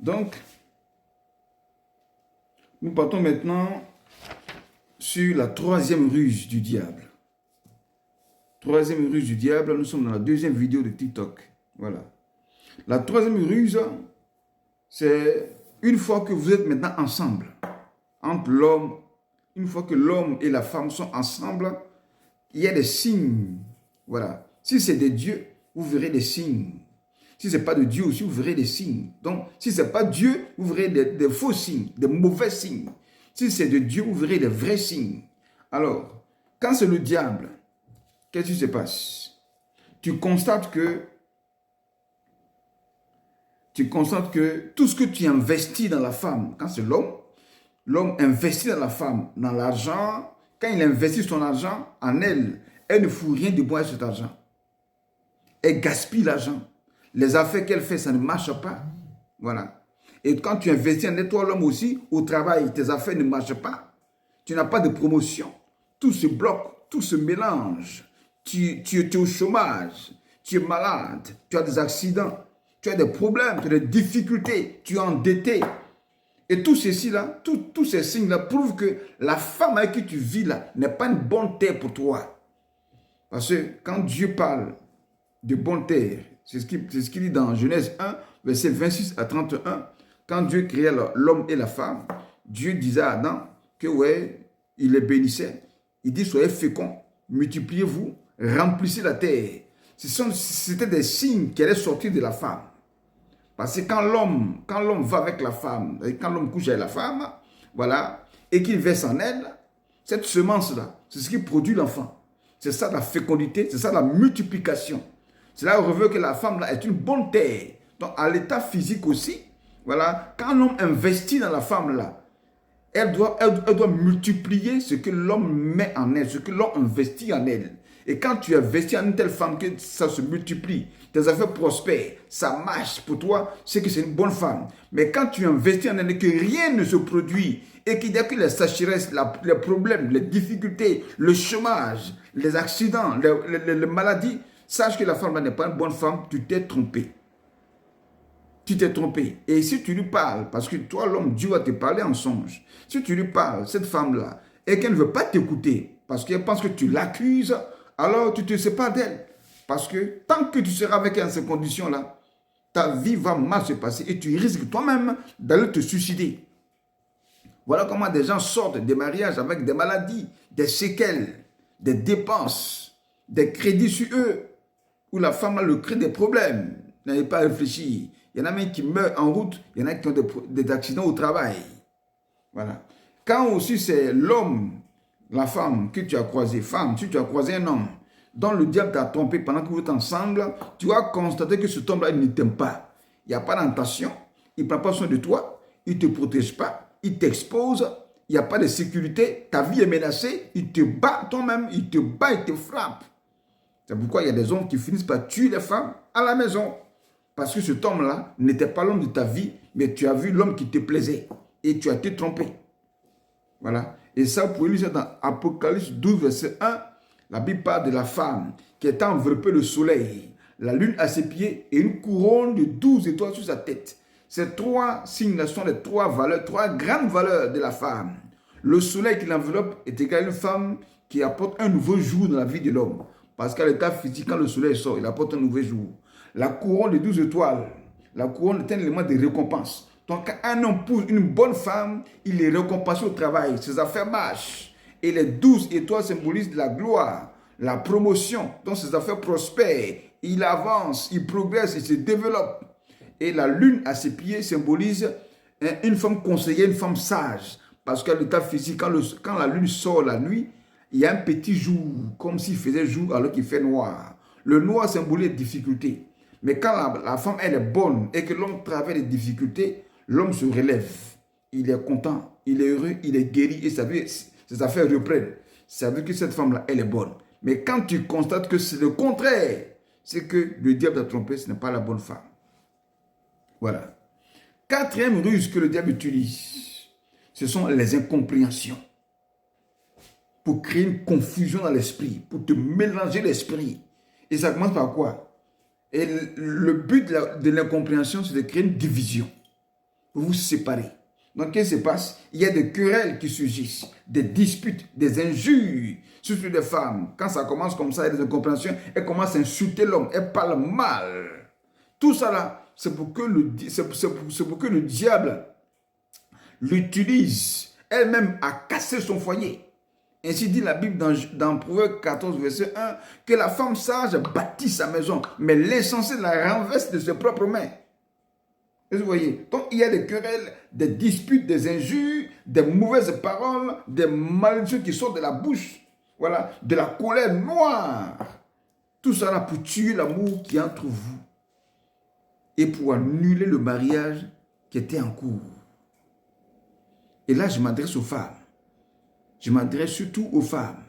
Donc, nous partons maintenant sur la troisième ruse du diable. Troisième ruse du diable, nous sommes dans la deuxième vidéo de TikTok. Voilà. La troisième ruse, c'est une fois que vous êtes maintenant ensemble, entre l'homme, une fois que l'homme et la femme sont ensemble, il y a des signes. Voilà. Si c'est de Dieu, vous verrez des signes. Si ce n'est pas de Dieu aussi, vous verrez des signes. Donc, si ce n'est pas Dieu, vous verrez des faux signes, des mauvais signes. Si c'est de Dieu, vous verrez des vrais signes. Alors, quand c'est le diable, qu'est-ce qui se passe? Tu constates que tout ce que tu investis dans la femme, quand c'est l'homme investit dans la femme, dans l'argent. Quand il investit son argent en elle, elle ne fout rien de bon avec cet argent. Elle gaspille l'argent. Les affaires qu'elle fait, ça ne marche pas. Voilà. Et quand tu investis en elle, toi, l'homme aussi, au travail, tes affaires ne marchent pas. Tu n'as pas de promotion. Tout se bloque, tout se mélange. Tu es au chômage, tu es malade, tu as des accidents, tu as des problèmes, tu as des difficultés, tu es endetté. Et tout ceci-là, tous ces signes-là prouvent que la femme avec qui tu vis là n'est pas une bonne terre pour toi. Parce que quand Dieu parle de bonne terre, c'est ce qu'il dit dans Genèse 1, verset 26 à 31, quand Dieu créait l'homme et la femme, Dieu disait à Adam que ouais, il les bénissait. Il dit soyez féconds, multipliez-vous, remplissez la terre. C'était des signes qui allaient sortir de la femme. Parce que quand l'homme va avec la femme, quand l'homme couche avec la femme, voilà, et qu'il verse en elle, cette semence-là, c'est ce qui produit l'enfant. C'est ça la fécondité, c'est ça la multiplication. C'est là où on veut que la femme là, est une bonne terre. Donc à l'état physique aussi, voilà, quand l'homme investit dans la femme là, elle doit multiplier ce que l'homme met en elle, ce que l'homme investit en elle. Et quand tu investis en une telle femme que ça se multiplie, tes affaires prospèrent, ça marche pour toi, c'est que c'est une bonne femme. Mais quand tu investis en elle et que rien ne se produit, et qu'il n'y a que les sécheresses, les problèmes, les difficultés, le chômage, les accidents, les maladies, sache que la femme n'est pas une bonne femme, tu t'es trompé. Tu t'es trompé. Et si tu lui parles, parce que toi, l'homme, Dieu va te parler en songe. Si tu lui parles, cette femme-là, et qu'elle ne veut pas t'écouter, parce qu'elle pense que tu l'accuses, alors tu te sépares d'elle. Parce que tant que tu seras avec elle dans ces conditions-là, ta vie va mal se passer et tu risques toi-même d'aller te suicider. Voilà comment des gens sortent des mariages avec des maladies, des séquelles, des dépenses, des crédits sur eux, où la femme a le crée des problèmes. N'avez pas réfléchi. Il y en a même qui meurent en route, il y en a qui ont des accidents au travail. Voilà. Quand aussi c'est l'homme, la femme que tu as croisé, femme, si tu as croisé un homme, dont le diable t'a trompé pendant que vous êtes ensemble, tu vas constater que cet homme-là, il ne t'aime pas. Il n'y a pas d'tentation, il ne prend pas soin de toi, il ne te protège pas, il t'expose, il n'y a pas de sécurité, ta vie est menacée, il te bat toi-même, il te bat, il te frappe. C'est pourquoi il y a des hommes qui finissent par tuer les femmes à la maison. Parce que cet homme-là n'était pas l'homme de ta vie, mais tu as vu l'homme qui te plaisait et tu as été trompé. Voilà. Et ça, vous pouvez lire dans Apocalypse 12, verset 1. La Bible parle de la femme qui est enveloppée de soleil, la lune à ses pieds et une couronne de 12 étoiles sur sa tête. Ces trois signes sont les trois valeurs, trois grandes valeurs de la femme. Le soleil qui l'enveloppe est égal à une femme qui apporte un nouveau jour dans la vie de l'homme. Parce qu'à l'état physique, quand le soleil sort, il apporte un nouveau jour. La couronne de 12 étoiles, la couronne est un élément de récompense. Donc, quand un homme pousse une bonne femme, il est récompensé au travail. Ses affaires marchent. Et les 12 étoiles symbolisent la gloire, la promotion. Donc, ses affaires prospèrent. Il avance, il progresse, il se développe. Et la lune à ses pieds symbolise une femme conseillère, une femme sage. Parce qu'à l'état physique, quand la lune sort la nuit, il y a un petit jour, comme s'il faisait jour alors qu'il fait noir. Le noir symbolise les difficultés. Mais quand la femme, elle est bonne et que l'homme traverse les difficultés, l'homme se relève. Il est content, il est heureux, il est guéri et ses affaires reprennent. Ça veut dire que cette femme-là, elle est bonne. Mais quand tu constates que c'est le contraire, c'est que le diable t'a trompé, ce n'est pas la bonne femme. Voilà. Quatrième ruse que le diable utilise, ce sont les incompréhensions. Pour créer une confusion dans l'esprit, pour te mélanger l'esprit. Et ça commence par quoi? Et le but de l'incompréhension, c'est de créer une division. vous vous séparez. Donc, qu'est-ce qui se passe? Il y a des querelles qui surgissent, des disputes, des injures, surtout des femmes. Quand ça commence comme ça, il y a des incompréhensions, elles commencent à insulter l'homme, elles parlent mal. Tout ça là, c'est pour que le diable l'utilise elle-même à casser son foyer. Ainsi dit la Bible dans Proverbe 14, verset 1, que la femme sage bâtit sa maison, mais l'insensé la renverse de ses propres mains. Vous voyez, donc il y a des querelles, des disputes, des injures, des mauvaises paroles, des malédictions qui sortent de la bouche, voilà, de la colère noire. Tout ça là pour tuer l'amour qui est entre vous et pour annuler le mariage qui était en cours. Et là, je m'adresse aux femmes. Je m'adresse surtout aux femmes.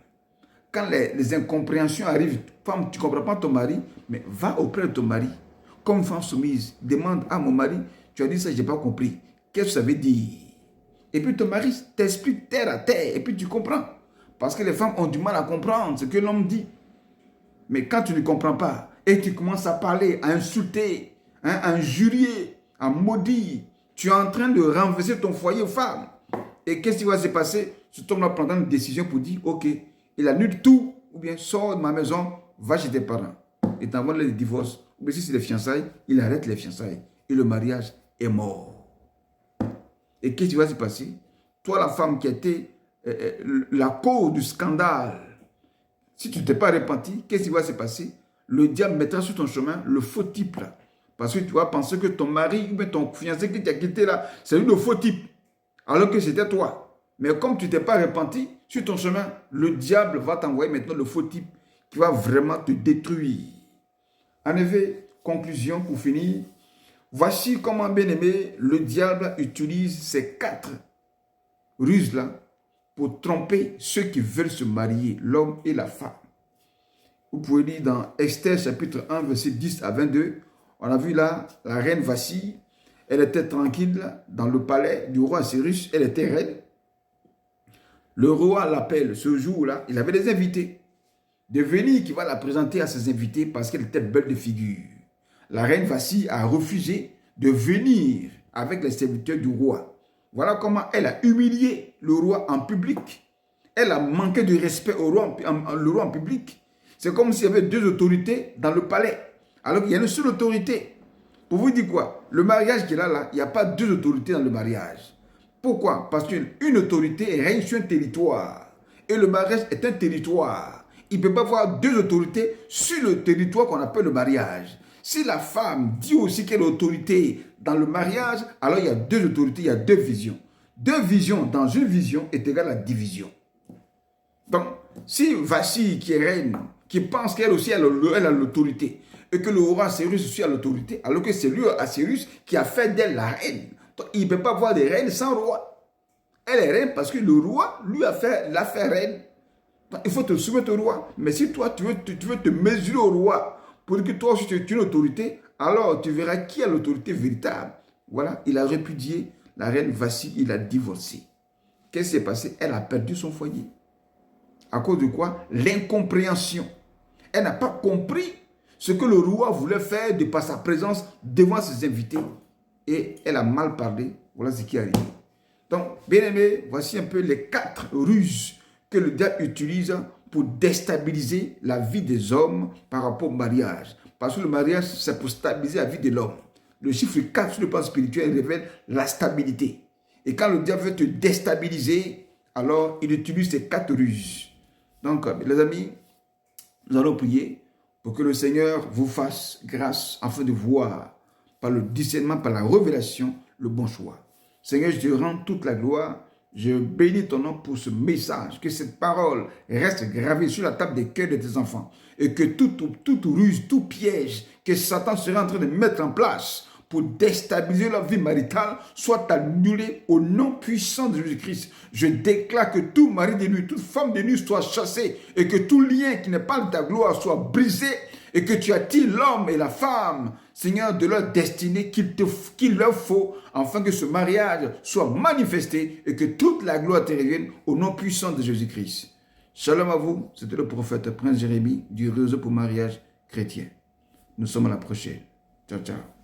Quand les incompréhensions arrivent, femme, tu ne comprends pas ton mari, mais va auprès de ton mari. Comme femme soumise, demande à mon mari, tu as dit ça, je n'ai pas compris. Qu'est-ce que ça veut dire? Et puis ton mari t'explique terre à terre, et puis tu comprends. Parce que les femmes ont du mal à comprendre ce que l'homme dit. Mais quand tu ne comprends pas, et tu commences à parler, à insulter, à injurier, à maudire, tu es en train de renverser ton foyer aux femmes. Et qu'est-ce qui va se passer? Cet homme-là prendra une décision pour dire, ok, il annule tout, ou bien sors de ma maison, va chez tes parents. Et t'envoie le divorce. Ou bien si c'est les fiançailles, il arrête les fiançailles. Et le mariage est mort. Et qu'est-ce qui va se passer? Toi, la femme qui a été la cause du scandale, si tu ne t'es pas repenti, qu'est-ce qui va se passer? Le diable mettra sur ton chemin le faux type là. Parce que tu vas penser que ton mari ou bien ton fiancé qui t'a quitté là, c'est lui le faux type. Alors que c'était toi. Mais comme tu ne t'es pas repenti, sur ton chemin, le diable va t'envoyer maintenant le faux type qui va vraiment te détruire. En effet, conclusion pour finir, voici comment, bien aimé, le diable utilise ces 4 ruses-là pour tromper ceux qui veulent se marier, l'homme et la femme. Vous pouvez lire dans Esther chapitre 1, verset 10 à 22, on a vu là, la reine Vasthi, elle était tranquille dans le palais du roi Cyrus, elle était reine. Le roi l'appelle ce jour-là, il avait des invités. De venir qui va la présenter à ses invités parce qu'elle était belle de figure. La reine Vasthi a refusé de venir avec les serviteurs du roi. Voilà comment elle a humilié le roi en public. Elle a manqué de respect au roi, le roi en public. C'est comme s'il y avait 2 autorités dans le palais. Alors qu'il y a une seule autorité. Pour vous dire quoi? Le mariage qu'il a là, il n'y a pas 2 autorités dans le mariage. Pourquoi? Parce qu'une autorité règne sur un territoire. Et le mariage est un territoire. Il ne peut pas y avoir 2 autorités sur le territoire qu'on appelle le mariage. Si la femme dit aussi qu'elle est autorité dans le mariage, alors il y a 2 autorités, il y a 2 visions. 2 visions dans une vision est égal à division. Donc, si Vasthi qui est reine, qui pense qu'elle aussi elle a l'autorité, et que le roi Cyrus aussi a l'autorité, alors que c'est lui, Cyrus, qui a fait d'elle la reine. Donc, il ne peut pas avoir de reine sans roi. Elle est reine parce que le roi, lui, l'a fait reine. Donc, il faut te soumettre au roi. Mais si toi, tu veux te mesurer au roi pour que toi aussi tu es une autorité, alors tu verras qui a l'autorité véritable. Voilà, il a répudié la reine Vasthi, il a divorcé. Qu'est-ce qui s'est passé? Elle a perdu son foyer. À cause de quoi? L'incompréhension. Elle n'a pas compris ce que le roi voulait faire de par sa présence devant ses invités. Et elle a mal parlé. Voilà ce qui est arrivé. Donc, bien aimé, voici un peu les 4 ruses que le diable utilise pour déstabiliser la vie des hommes par rapport au mariage. Parce que le mariage, c'est pour stabiliser la vie de l'homme. Le chiffre 4 sur le plan spirituel révèle la stabilité. Et quand le diable veut te déstabiliser, alors il utilise ces 4 ruses. Donc, les amis, nous allons prier pour que le Seigneur vous fasse grâce afin de voir par le discernement, par la révélation, le bon choix. Seigneur, je te rends toute la gloire. Je bénis ton nom pour ce message. Que cette parole reste gravée sur la table des cœurs de tes enfants. Et que toute ruse, tout piège que Satan serait en train de mettre en place pour déstabiliser leur vie maritale soit annulé au nom puissant de Jésus-Christ. Je déclare que tout mari de nuit, toute femme de nuit soit chassé et que tout lien qui n'est pas de ta gloire soit brisé et que tu attires l'homme et la femme, Seigneur, de leur destinée qu'il leur faut afin que ce mariage soit manifesté et que toute la gloire te revienne au nom puissant de Jésus-Christ. Shalom à vous, c'était le prophète Prince Jérémie du réseau pour mariage chrétien. Nous sommes à la prochaine. Ciao, ciao.